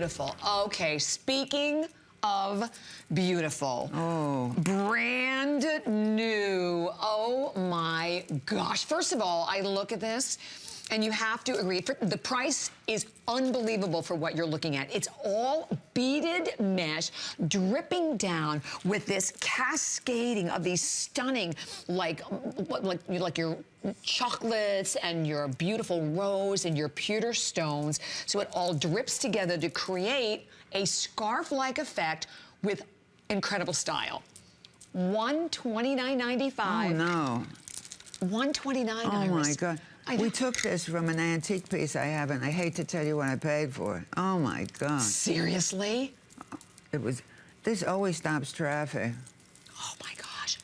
beautiful. Okay, speaking of beautiful. Oh. Brand new. Oh my gosh. First of all, I look at this and you have to agree, the price is unbelievable for what you're looking at. It's all beaded mesh dripping down with this cascading of these stunning, like your chocolates and your beautiful rose and your pewter stones. So it all drips together to create a scarf-like effect with incredible style. $129.95. Oh no. $129. Oh my God. We took this from an antique piece I have, and I hate to tell you what I paid for it. Oh my God. Seriously? It was, this always stops traffic. Oh my gosh.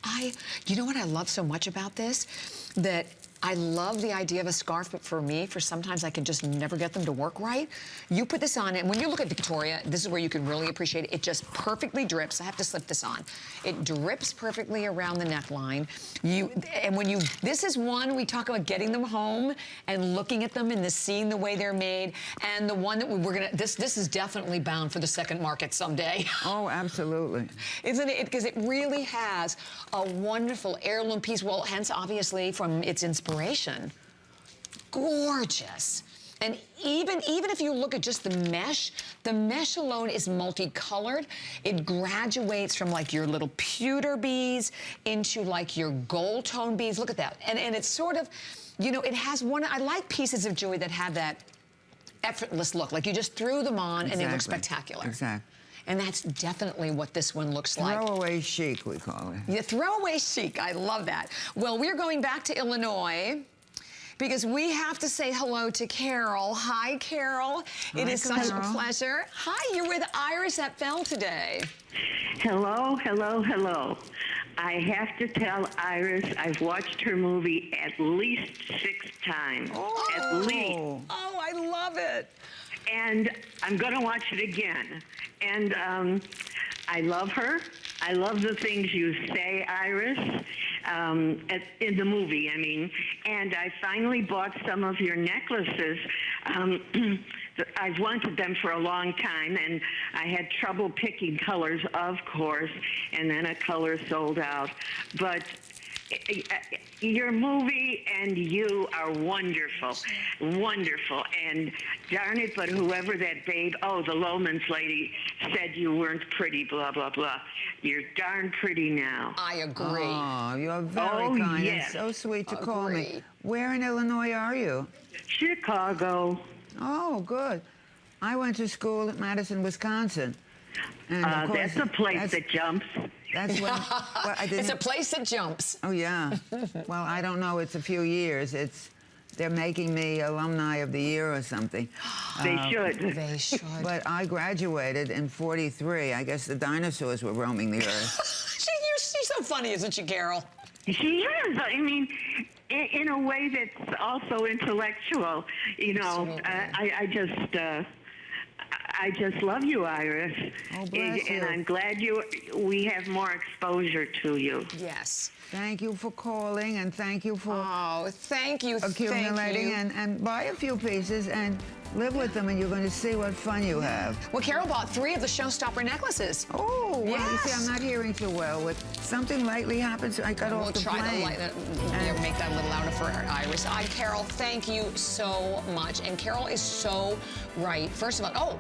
You know what I love so much about this? That I love the idea of a scarf, but for me, sometimes I can just never get them to work right. You put this on, and when you look at Victoria, this is where you can really appreciate it. It just perfectly drips. I have to slip this on. It drips perfectly around the neckline. This is one, we talk about getting them home and looking at them and seeing the way they're made. And the one that this is definitely bound for the second market someday. Oh, absolutely. Isn't it? Because it really has a wonderful heirloom piece. Well, hence, obviously, from its inspiration. Gorgeous. And even if you look at just the mesh alone is multicolored. It graduates from like your little pewter beads into like your gold tone beads. Look at that. And it's sort of, you know, it has I like pieces of jewelry that have that effortless look. Like you just threw them on and they look spectacular. Exactly. And that's definitely what this one looks like. Throwaway chic, we call it. Yeah, throwaway chic. I love that. Well, we're going back to Illinois because we have to say hello to Carol. Hi, Carol. It is such a pleasure. Hi, you're with Iris Apfel today. Hello, hello, hello. I have to tell Iris I've watched her movie at least 6 times. Oh. At least. Oh, I love it. And I'm going to watch it again. And I love her. I love the things you say, Iris, in the movie, I mean. And I finally bought some of your necklaces. I've wanted them for a long time, and I had trouble picking colors, of course, and then a color sold out. But your movie and you are wonderful, wonderful. And darn it, but whoever that babe, the Lomans lady said you weren't pretty, blah, blah, blah. You're darn pretty now. I agree. Oh, you're very kind. Yes. It's so sweet to call me. Where in Illinois are you? Chicago. Oh, good. I went to school at Madison, Wisconsin. And of course, that's a place that jumps. That's when, it's a place that jumps. Oh, yeah. Well, I don't know. It's a few years. They're making me alumni of the year or something. They should. They should. But I graduated in '43. I guess the dinosaurs were roaming the earth. She's so funny, isn't she, Carol? She is. I mean, in a way that's also intellectual. You know, I just love you, Iris. Oh, bless you. And I'm glad we have more exposure to you. Yes. Thank you for calling, and thank you for thank you, accumulating thank you. And buy a few pieces and live with them, and you're going to see what fun you have. Well, Carol bought 3 of the showstopper necklaces. Oh, well, yes. You see, I'm not hearing too well. With something lately happens, I got off the plane. We'll try to make that a little louder for Iris. Carol, thank you so much. And Carol is so right. First of all,